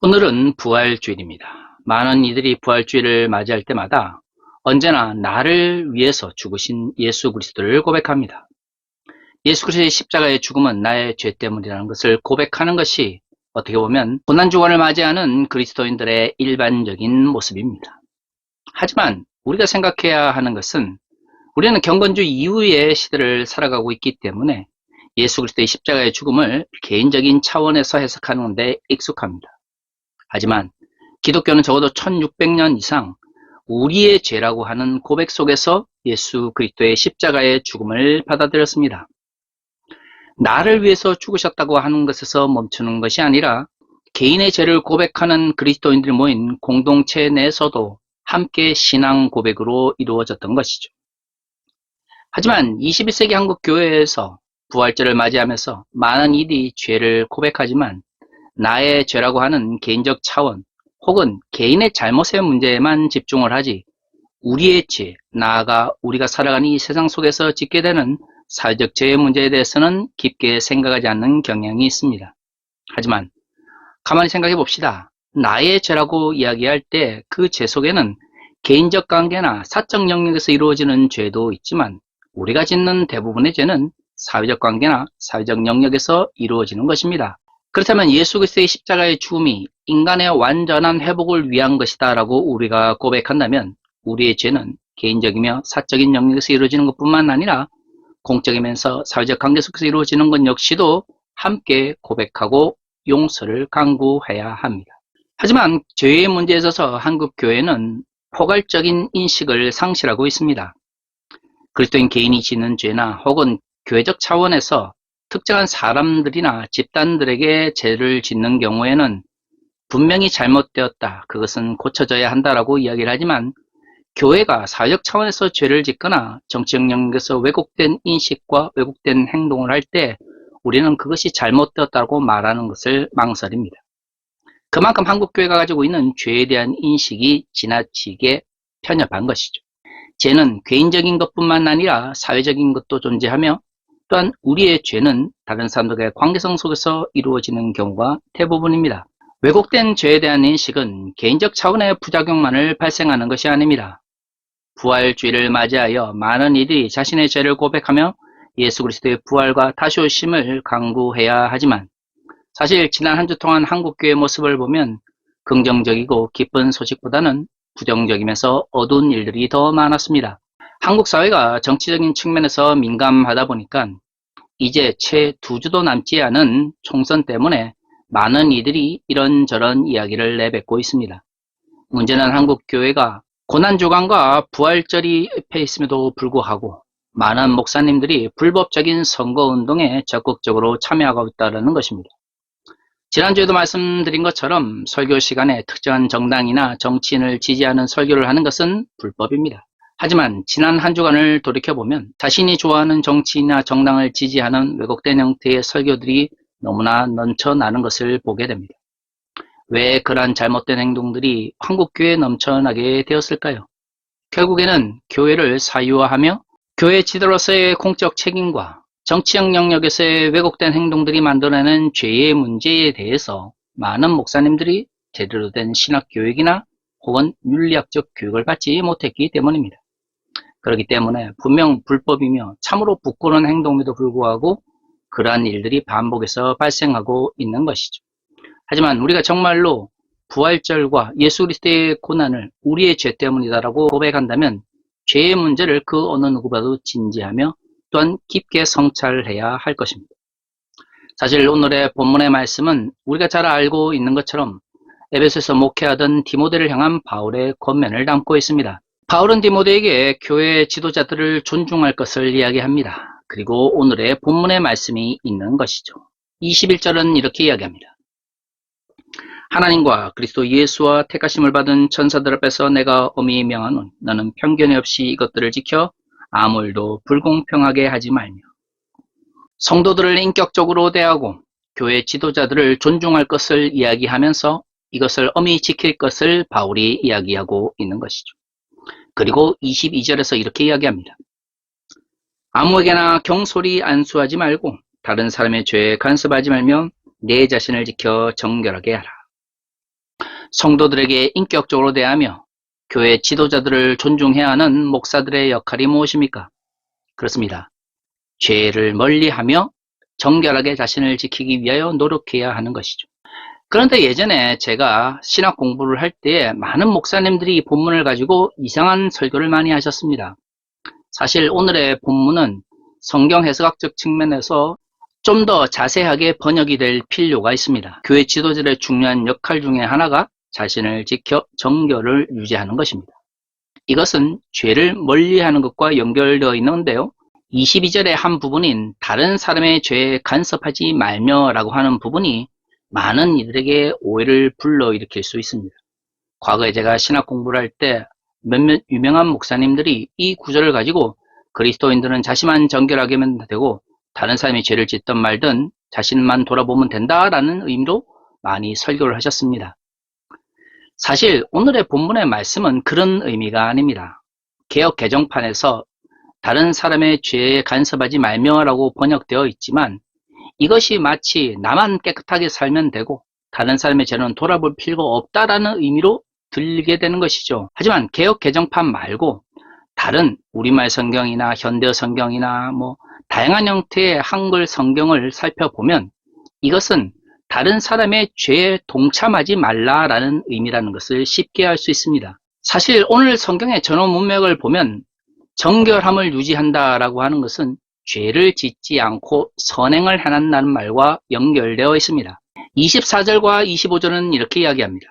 오늘은 부활주일입니다. 많은 이들이 부활주일을 맞이할 때마다 언제나 나를 위해서 죽으신 예수 그리스도를 고백합니다. 예수 그리스도의 십자가의 죽음은 나의 죄 때문이라는 것을 고백하는 것이 어떻게 보면 고난주간을 맞이하는 그리스도인들의 일반적인 모습입니다. 하지만 우리가 생각해야 하는 것은 우리는 경건주 이후의 시대를 살아가고 있기 때문에 예수 그리스도의 십자가의 죽음을 개인적인 차원에서 해석하는 데 익숙합니다. 하지만 기독교는 적어도 1600년 이상 우리의 죄라고 하는 고백 속에서 예수 그리스도의 십자가의 죽음을 받아들였습니다. 나를 위해서 죽으셨다고 하는 것에서 멈추는 것이 아니라 개인의 죄를 고백하는 그리스도인들이 모인 공동체 내에서도 함께 신앙 고백으로 이루어졌던 것이죠. 하지만 21세기 한국 교회에서 부활절을 맞이하면서 많은 이들이 죄를 고백하지만 나의 죄라고 하는 개인적 차원 혹은 개인의 잘못의 문제에만 집중을 하지 우리의 죄, 나아가 우리가 살아가는 이 세상 속에서 짓게 되는 사회적 죄의 문제에 대해서는 깊게 생각하지 않는 경향이 있습니다. 하지만 가만히 생각해 봅시다. 나의 죄라고 이야기할 때 그 죄 속에는 개인적 관계나 사적 영역에서 이루어지는 죄도 있지만 우리가 짓는 대부분의 죄는 사회적 관계나 사회적 영역에서 이루어지는 것입니다. 그렇다면 예수 그리스도의 십자가의 죽음이 인간의 완전한 회복을 위한 것이다 라고 우리가 고백한다면 우리의 죄는 개인적이며 사적인 영역에서 이루어지는 것뿐만 아니라 공적이면서 사회적 관계 속에서 이루어지는 것 역시도 함께 고백하고 용서를 강구해야 합니다. 하지만 죄의 문제에 있어서 한국 교회는 포괄적인 인식을 상실하고 있습니다. 그리스도인 개인이 짓는 죄나 혹은 교회적 차원에서 특정한 사람들이나 집단들에게 죄를 짓는 경우에는 분명히 잘못되었다, 그것은 고쳐져야 한다라고 이야기를 하지만 교회가 사회적 차원에서 죄를 짓거나 정치적 영역에서 왜곡된 인식과 왜곡된 행동을 할 때 우리는 그것이 잘못되었다고 말하는 것을 망설입니다. 그만큼 한국교회가 가지고 있는 죄에 대한 인식이 지나치게 편협한 것이죠. 죄는 개인적인 것뿐만 아니라 사회적인 것도 존재하며 또한 우리의 죄는 다른 사람들과의 관계성 속에서 이루어지는 경우가 대부분입니다. 왜곡된 죄에 대한 인식은 개인적 차원의 부작용만을 발생하는 것이 아닙니다. 부활주의를 맞이하여 많은 이들이 자신의 죄를 고백하며 예수 그리스도의 부활과 다시 오심을 강구해야 하지만 사실 지난 한 주 동안 한국교회의 모습을 보면 긍정적이고 기쁜 소식보다는 부정적이면서 어두운 일들이 더 많았습니다. 한국 사회가 정치적인 측면에서 민감하다 보니까 이제 채 2주도 남지 않은 총선 때문에 많은 이들이 이런저런 이야기를 내뱉고 있습니다. 문제는 한국 교회가 고난주간과 부활절이 옆에 있음에도 불구하고 많은 목사님들이 불법적인 선거운동에 적극적으로 참여하고 있다는 것입니다. 지난주에도 말씀드린 것처럼 설교 시간에 특정한 정당이나 정치인을 지지하는 설교를 하는 것은 불법입니다. 하지만 지난 한 주간을 돌이켜보면 자신이 좋아하는 정치인이나 정당을 지지하는 왜곡된 형태의 설교들이 너무나 넘쳐나는 것을 보게 됩니다. 왜 그러한 잘못된 행동들이 한국교회에 넘쳐나게 되었을까요? 결국에는 교회를 사유화하며 교회 지도로서의 공적 책임과 정치적 영역에서의 왜곡된 행동들이 만들어내는 죄의 문제에 대해서 많은 목사님들이 제대로 된 신학교육이나 혹은 윤리학적 교육을 받지 못했기 때문입니다. 그렇기 때문에 분명 불법이며 참으로 부끄러운 행동에도 불구하고 그러한 일들이 반복해서 발생하고 있는 것이죠. 하지만 우리가 정말로 부활절과 예수 그리스도의 고난을 우리의 죄 때문이다라고 고백한다면 죄의 문제를 그 어느 누구보다도 진지하며 또한 깊게 성찰해야 할 것입니다. 사실 오늘의 본문의 말씀은 우리가 잘 알고 있는 것처럼 에베소에서 목회하던 디모데를 향한 바울의 권면을 담고 있습니다. 바울은 디모데에게 교회 지도자들을 존중할 것을 이야기합니다. 그리고 오늘의 본문의 말씀이 있는 것이죠. 21절은 이렇게 이야기합니다. 하나님과 그리스도 예수와 택하심을 받은 천사들 앞에서 내가 엄히 명하노니 너는 편견이 없이 이것들을 지켜 아무 일도 불공평하게 하지 말며 성도들을 인격적으로 대하고 교회 지도자들을 존중할 것을 이야기하면서 이것을 엄히 지킬 것을 바울이 이야기하고 있는 것이죠. 그리고 22절에서 이렇게 이야기합니다. 아무에게나 경솔히 안수하지 말고 다른 사람의 죄에 간섭하지 말며 내 자신을 지켜 정결하게 하라. 성도들에게 인격적으로 대하며 교회 지도자들을 존중해야 하는 목사들의 역할이 무엇입니까? 그렇습니다. 죄를 멀리하며 정결하게 자신을 지키기 위하여 노력해야 하는 것이죠. 그런데 예전에 제가 신학 공부를 할 때에 많은 목사님들이 이 본문을 가지고 이상한 설교를 많이 하셨습니다. 사실 오늘의 본문은 성경 해석학적 측면에서 좀 더 자세하게 번역이 될 필요가 있습니다. 교회 지도자들의 중요한 역할 중에 하나가 자신을 지켜 정결을 유지하는 것입니다. 이것은 죄를 멀리하는 것과 연결되어 있는데요. 22절의 한 부분인 다른 사람의 죄에 간섭하지 말며 라고 하는 부분이 많은 이들에게 오해를 불러일으킬 수 있습니다. 과거에 제가 신학 공부를 할 때 몇몇 유명한 목사님들이 이 구절을 가지고 그리스도인들은 자신만 정결하게 하면 되고 다른 사람이 죄를 짓든 말든 자신만 돌아보면 된다라는 의미로 많이 설교를 하셨습니다. 사실 오늘의 본문의 말씀은 그런 의미가 아닙니다. 개역 개정판에서 다른 사람의 죄에 간섭하지 말며라고 번역되어 있지만 이것이 마치 나만 깨끗하게 살면 되고 다른 사람의 죄는 돌아볼 필요가 없다라는 의미로 들리게 되는 것이죠. 하지만 개역 개정판 말고 다른 우리말 성경이나 현대 성경이나 다양한 형태의 한글 성경을 살펴보면 이것은 다른 사람의 죄에 동참하지 말라라는 의미라는 것을 쉽게 알 수 있습니다. 사실 오늘 성경의 전어 문맥을 보면 정결함을 유지한다라고 하는 것은 죄를 짓지 않고 선행을 해낸다는 말과 연결되어 있습니다. 24절과 25절은 이렇게 이야기합니다.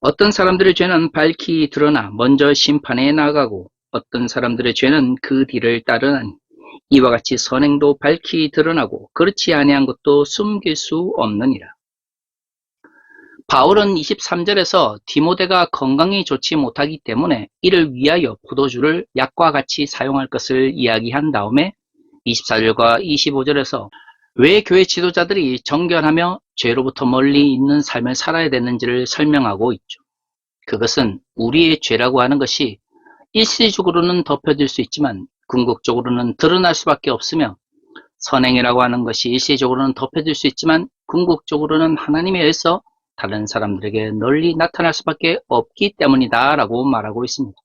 어떤 사람들의 죄는 밝히 드러나 먼저 심판에 나가고 어떤 사람들의 죄는 그 뒤를 따르나니 이와 같이 선행도 밝히 드러나고 그렇지 아니한 것도 숨길 수 없느니라. 바울은 23절에서 디모데가 건강이 좋지 못하기 때문에 이를 위하여 포도주를 약과 같이 사용할 것을 이야기한 다음에 24절과 25절에서 왜 교회 지도자들이 정결하며 죄로부터 멀리 있는 삶을 살아야 되는지를 설명하고 있죠. 그것은 우리의 죄라고 하는 것이 일시적으로는 덮여질 수 있지만 궁극적으로는 드러날 수밖에 없으며 선행이라고 하는 것이 일시적으로는 덮여질 수 있지만 궁극적으로는 하나님에 의해서 다른 사람들에게 널리 나타날 수밖에 없기 때문이다 라고 말하고 있습니다.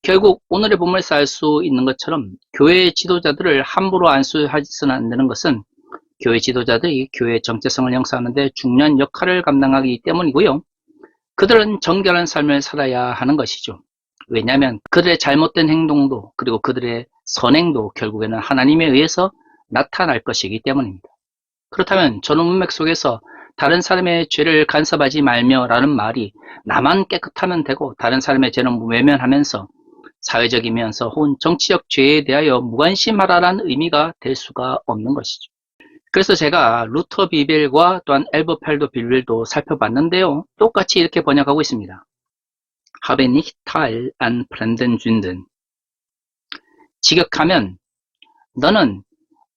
결국 오늘의 본문에서 알 수 있는 것처럼 교회 지도자들을 함부로 안수하지는 않는 것은 교회 지도자들이 교회의 정체성을 형성하는 데 중요한 역할을 감당하기 때문이고요. 그들은 정결한 삶을 살아야 하는 것이죠. 왜냐하면 그들의 잘못된 행동도 그리고 그들의 선행도 결국에는 하나님에 의해서 나타날 것이기 때문입니다. 그렇다면 전후 문맥 속에서 다른 사람의 죄를 간섭하지 말며 라는 말이 나만 깨끗하면 되고 다른 사람의 죄는 외면하면서 사회적이면서 혹은 정치적 죄에 대하여 무관심하라는 의미가 될 수가 없는 것이죠. 그래서 제가 루터 비벨과 또한 엘버펠더 비벨도 살펴봤는데요. 똑같이 이렇게 번역하고 있습니다. Habe nicht teil an fremden Sünden. 직역하면 너는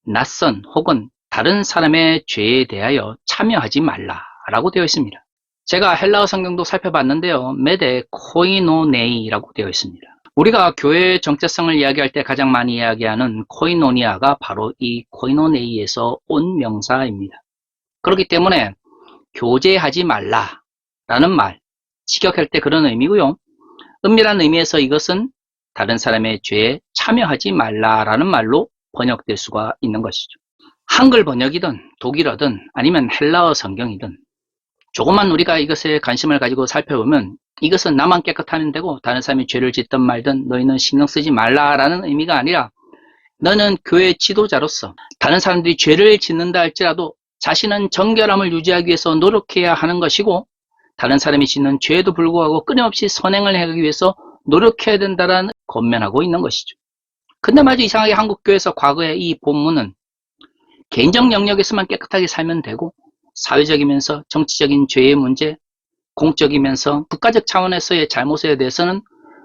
낯선 혹은 다른 사람의 죄에 대하여 참여하지 말라라고 되어 있습니다. 제가 헬라어 성경도 살펴봤는데요. 메데 코이노네이라고 되어 있습니다. 우리가 교회의 정체성을 이야기할 때 가장 많이 이야기하는 코이노니아가 바로 이 코이노네이에서 온 명사입니다. 그렇기 때문에 교제하지 말라라는 말, 직역할 때 그런 의미고요. 은밀한 의미에서 이것은 다른 사람의 죄에 참여하지 말라라는 말로 번역될 수가 있는 것이죠. 한글 번역이든 독일어든 아니면 헬라어 성경이든 조금만 우리가 이것에 관심을 가지고 살펴보면 이것은 나만 깨끗하면 되고 다른 사람이 죄를 짓든 말든 너희는 신경 쓰지 말라라는 의미가 아니라 너는 교회 지도자로서 다른 사람들이 죄를 짓는다 할지라도 자신은 정결함을 유지하기 위해서 노력해야 하는 것이고 다른 사람이 짓는 죄에도 불구하고 끊임없이 선행을 하기 위해서 노력해야 된다는 권면하고 있는 것이죠. 근데 마치 이상하게 한국교회에서 과거에 이 본문은 개인적 영역에서만 깨끗하게 살면 되고 사회적이면서 정치적인 죄의 문제, 공적이면서 국가적 차원에서의 잘못에 대해서는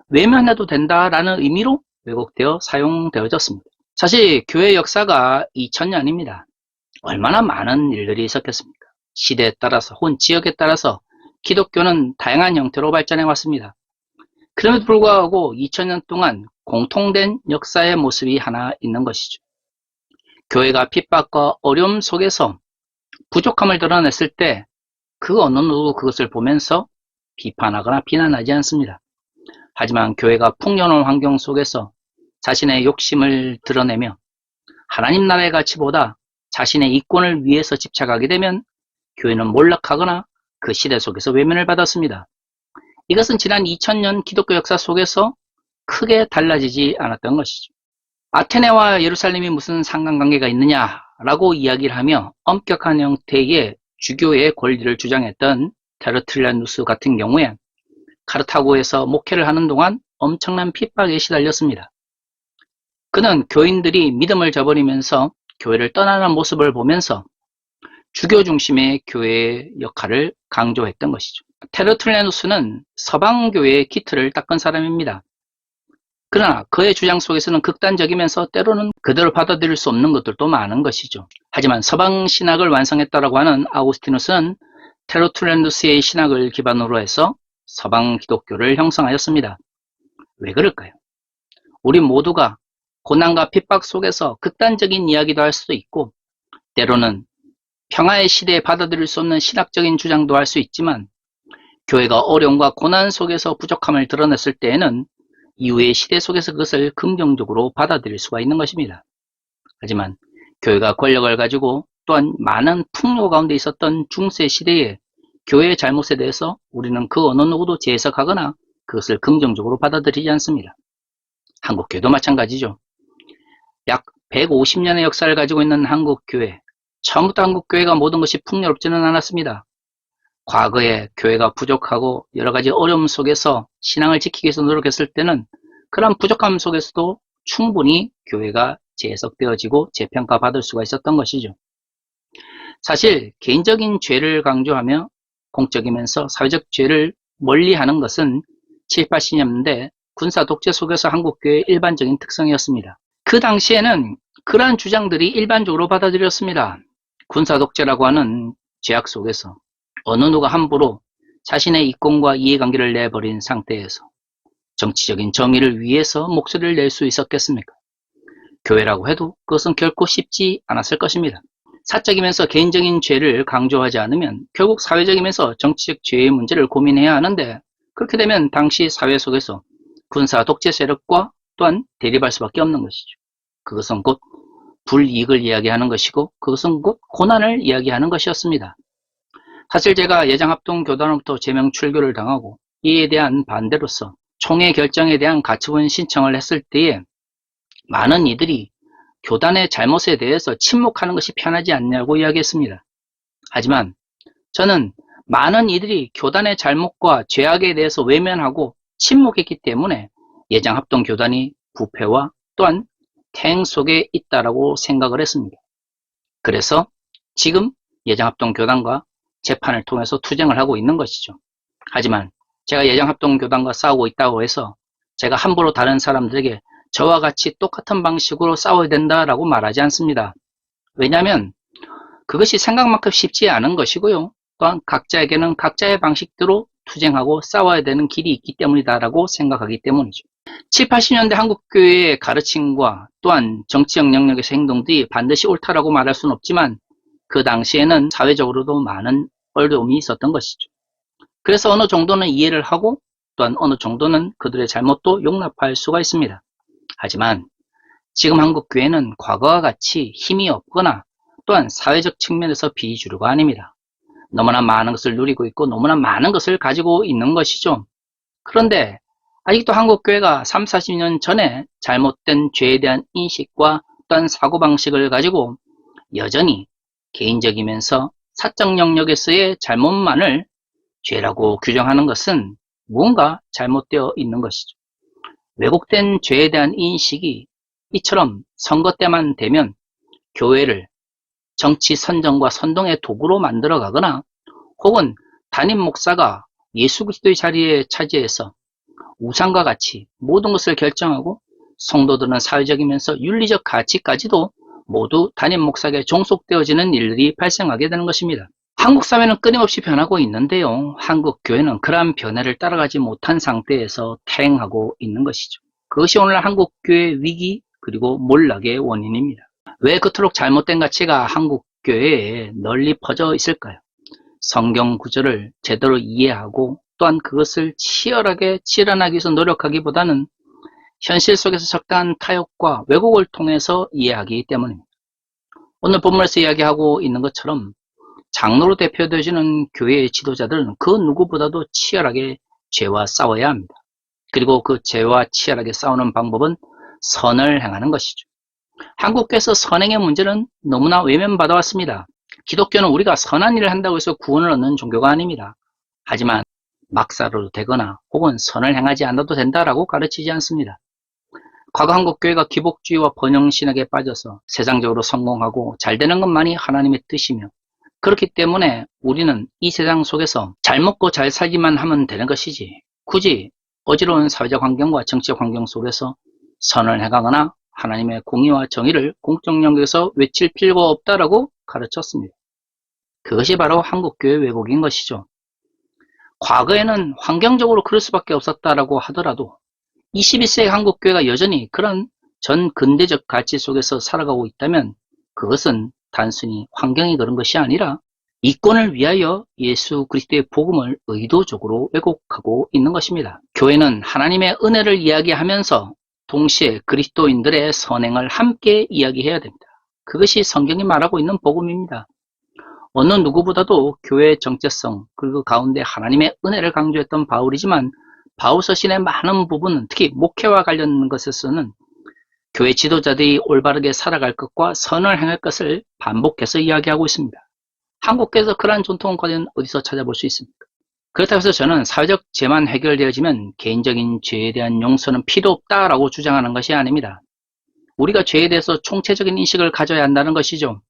외면해도 된다라는 의미로 왜곡되어 사용되어졌습니다. 사실 교회 역사가 2000년입니다. 얼마나 많은 일들이 있었겠습니까? 시대에 따라서 혹은 지역에 따라서 기독교는 다양한 형태로 발전해 왔습니다. 그럼에도 불구하고 2000년 동안 공통된 역사의 모습이 하나 있는 것이죠. 교회가 핍박과 어려움 속에서 부족함을 드러냈을 때 그 어느 누구도 그것을 보면서 비판하거나 비난하지 않습니다. 하지만 교회가 풍요로운 환경 속에서 자신의 욕심을 드러내며 하나님 나라의 가치보다 자신의 이권을 위해서 집착하게 되면 교회는 몰락하거나 그 시대 속에서 외면을 받았습니다. 이것은 지난 2000년 기독교 역사 속에서 크게 달라지지 않았던 것이죠. 아테네와 예루살렘이 무슨 상관관계가 있느냐라고 이야기를 하며 엄격한 형태의 주교의 권리를 주장했던 테르툴리아누스 같은 경우에 카르타고에서 목회를 하는 동안 엄청난 핍박에 시달렸습니다. 그는 교인들이 믿음을 저버리면서 교회를 떠나는 모습을 보면서 주교 중심의 교회의 역할을 강조했던 것이죠. 테르툴리아누스는 서방교회의 기틀을 닦은 사람입니다. 그러나 그의 주장 속에서는 극단적이면서 때로는 그대로 받아들일 수 없는 것들도 많은 것이죠. 하지만 서방 신학을 완성했다라고 하는 아우구스티누스는 테르툴리아누스의 신학을 기반으로 해서 서방 기독교를 형성하였습니다. 왜 그럴까요? 우리 모두가 고난과 핍박 속에서 극단적인 이야기도 할 수도 있고 때로는 평화의 시대에 받아들일 수 없는 신학적인 주장도 할 수 있지만 교회가 어려움과 고난 속에서 부족함을 드러냈을 때에는 이후의 시대 속에서 그것을 긍정적으로 받아들일 수가 있는 것입니다. 하지만 교회가 권력을 가지고 또한 많은 풍요 가운데 있었던 중세 시대에 교회의 잘못에 대해서 우리는 그 어느 누구도 재해석하거나 그것을 긍정적으로 받아들이지 않습니다. 한국교회도 마찬가지죠. 약 150년의 역사를 가지고 있는 한국교회, 처음부터 한국교회가 모든 것이 풍요롭지는 않았습니다. 과거에 교회가 부족하고 여러 가지 어려움 속에서 신앙을 지키기 위해서 노력했을 때는 그런 부족함 속에서도 충분히 교회가 재해석되어지고 재평가받을 수가 있었던 것이죠. 사실 개인적인 죄를 강조하며 공적이면서 사회적 죄를 멀리하는 것은 7, 80년대 군사 독재 속에서 한국교회의 일반적인 특성이었습니다. 그 당시에는 그러한 주장들이 일반적으로 받아들였습니다. 군사 독재라고 하는 죄악 속에서 어느 누가 함부로 자신의 이권과 이해관계를 내버린 상태에서 정치적인 정의를 위해서 목소리를 낼 수 있었겠습니까? 교회라고 해도 그것은 결코 쉽지 않았을 것입니다. 사적이면서 개인적인 죄를 강조하지 않으면 결국 사회적이면서 정치적 죄의 문제를 고민해야 하는데 그렇게 되면 당시 사회 속에서 군사 독재 세력과 또한 대립할 수밖에 없는 것이죠. 그것은 곧 불이익을 이야기하는 것이고 그것은 곧 고난을 이야기하는 것이었습니다. 사실 제가 예장합동교단으로부터 제명 출교를 당하고 이에 대한 반대로서 총회 결정에 대한 가처분 신청을 했을 때에 많은 이들이 교단의 잘못에 대해서 침묵하는 것이 편하지 않냐고 이야기했습니다. 하지만 저는 많은 이들이 교단의 잘못과 죄악에 대해서 외면하고 침묵했기 때문에 예장합동교단이 부패와 또한 태행 속에 있다라고 생각을 했습니다. 그래서 지금 예장합동교단과 재판을 통해서 투쟁을 하고 있는 것이죠. 하지만 제가 예장합동교단과 싸우고 있다고 해서 제가 함부로 다른 사람들에게 저와 같이 똑같은 방식으로 싸워야 된다라고 말하지 않습니다. 왜냐하면 그것이 생각만큼 쉽지 않은 것이고요. 또한 각자에게는 각자의 방식대로 투쟁하고 싸워야 되는 길이 있기 때문이다라고 생각하기 때문이죠. 7, 80년대 한국교회의 가르침과 또한 정치적 영역에서 행동들이 반드시 옳다라고 말할 수는 없지만 그 당시에는 사회적으로도 많은 어려움이 있었던 것이죠. 그래서 어느 정도는 이해를 하고 또한 어느 정도는 그들의 잘못도 용납할 수가 있습니다. 하지만 지금 한국교회는 과거와 같이 힘이 없거나 또한 사회적 측면에서 비주류가 아닙니다. 너무나 많은 것을 누리고 있고 너무나 많은 것을 가지고 있는 것이죠. 그런데 아직도 한국교회가 3, 40년 전에 잘못된 죄에 대한 인식과 또한 사고방식을 가지고 여전히 개인적이면서 사적 영역에서의 잘못만을 죄라고 규정하는 것은 무언가 잘못되어 있는 것이죠. 왜곡된 죄에 대한 인식이 이처럼 선거 때만 되면 교회를 정치 선정과 선동의 도구로 만들어 가거나 혹은 담임 목사가 예수 그리스도의 자리에 차지해서 우상과 같이 모든 것을 결정하고 성도들은 사회적이면서 윤리적 가치까지도 모두 담임 목사에게 종속되어지는 일들이 발생하게 되는 것입니다. 한국 사회는 끊임없이 변하고 있는데요. 한국 교회는 그러한 변화를 따라가지 못한 상태에서 태행하고 있는 것이죠. 그것이 오늘 한국 교회의 위기 그리고 몰락의 원인입니다. 왜 그토록 잘못된 가치가 한국 교회에 널리 퍼져 있을까요? 성경 구절을 제대로 이해하고 또한 그것을 치열하게 실현하기 위해서 노력하기보다는 현실 속에서 적당한 타협과 왜곡을 통해서 이해하기 때문입니다. 오늘 본문에서 이야기하고 있는 것처럼 장로로 대표되어지는 교회의 지도자들은 그 누구보다도 치열하게 죄와 싸워야 합니다. 그리고 그 죄와 치열하게 싸우는 방법은 선을 행하는 것이죠. 한국교회에서 선행의 문제는 너무나 외면받아왔습니다. 기독교는 우리가 선한 일을 한다고 해서 구원을 얻는 종교가 아닙니다. 하지만 막사로 되거나 혹은 선을 행하지 않아도 된다라고 가르치지 않습니다. 과거 한국교회가 기복주의와 번영신학에 빠져서 세상적으로 성공하고 잘되는 것만이 하나님의 뜻이며 그렇기 때문에 우리는 이 세상 속에서 잘 먹고 잘 살기만 하면 되는 것이지 굳이 어지러운 사회적 환경과 정치적 환경 속에서 선을 행하거나 하나님의 공의와 정의를 공적 영역에서 외칠 필요가 없다라고 가르쳤습니다. 그것이 바로 한국교회의 왜곡인 것이죠. 과거에는 환경적으로 그럴 수밖에 없었다라고 하더라도 21세기 한국교회가 여전히 그런 전 근대적 가치 속에서 살아가고 있다면 그것은 단순히 환경이 그런 것이 아니라 이권을 위하여 예수 그리스도의 복음을 의도적으로 왜곡하고 있는 것입니다. 교회는 하나님의 은혜를 이야기하면서 동시에 그리스도인들의 선행을 함께 이야기해야 됩니다. 그것이 성경이 말하고 있는 복음입니다. 어느 누구보다도 교회의 정체성 그리고 가운데 하나님의 은혜를 강조했던 바울이지만 바울 서신의 많은 부분은 특히 목회와 관련된 것에서는 교회 지도자들이 올바르게 살아갈 것과 선을 행할 것을 반복해서 이야기하고 있습니다. 한국교회에서 그러한 전통은 과연 어디서 찾아볼 수 있습니까? 그렇다고 해서 저는 사회적 죄만 해결되어지면 개인적인 죄에 대한 용서는 필요 없다라고 주장하는 것이 아닙니다. 우리가 죄에 대해서 총체적인 인식을 가져야 한다는 것이죠.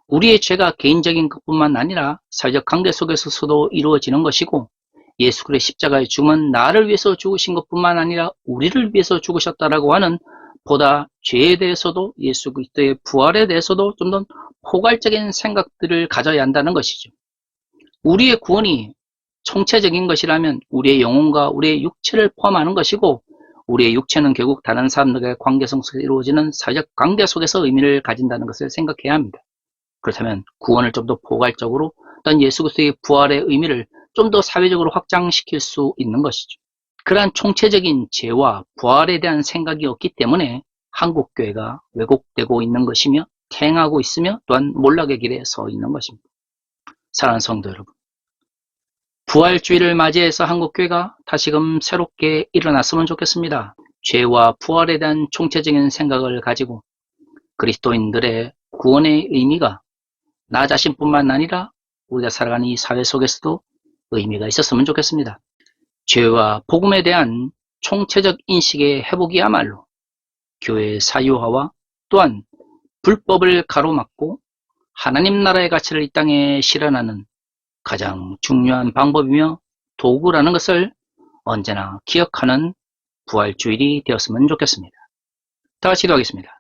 우리의 죄가 개인적인 것뿐만 아니라 사회적 관계 속에서도 이루어지는 것이고 예수 그리스도의 십자가의 죽음은 나를 위해서 죽으신 것뿐만 아니라 우리를 위해서 죽으셨다라고 하는 보다 죄에 대해서도 예수 그리스도의 부활에 대해서도 좀 더 포괄적인 생각들을 가져야 한다는 것이죠. 우리의 구원이 총체적인 것이라면 우리의 영혼과 우리의 육체를 포함하는 것이고 우리의 육체는 결국 다른 사람들과의 관계성 속에서 이루어지는 사회적 관계 속에서 의미를 가진다는 것을 생각해야 합니다. 그렇다면 구원을 좀 더 포괄적으로 어떤 예수 그리스도의 부활의 의미를 좀 더 사회적으로 확장시킬 수 있는 것이죠. 그러한 총체적인 죄와 부활에 대한 생각이 없기 때문에 한국교회가 왜곡되고 있는 것이며 퇴행하고 있으며 또한 몰락의 길에 서 있는 것입니다. 사랑하는 성도 여러분, 부활주의를 맞이해서 한국교회가 다시금 새롭게 일어났으면 좋겠습니다. 죄와 부활에 대한 총체적인 생각을 가지고 그리스도인들의 구원의 의미가 나 자신뿐만 아니라 우리가 살아가는 이 사회 속에서도 의미가 있었으면 좋겠습니다. 죄와 복음에 대한 총체적 인식의 회복이야말로 교회의 사유화와 또한 불법을 가로막고 하나님 나라의 가치를 이 땅에 실현하는 가장 중요한 방법이며 도구라는 것을 언제나 기억하는 부활주일이 되었으면 좋겠습니다. 다 같이 기도하겠습니다.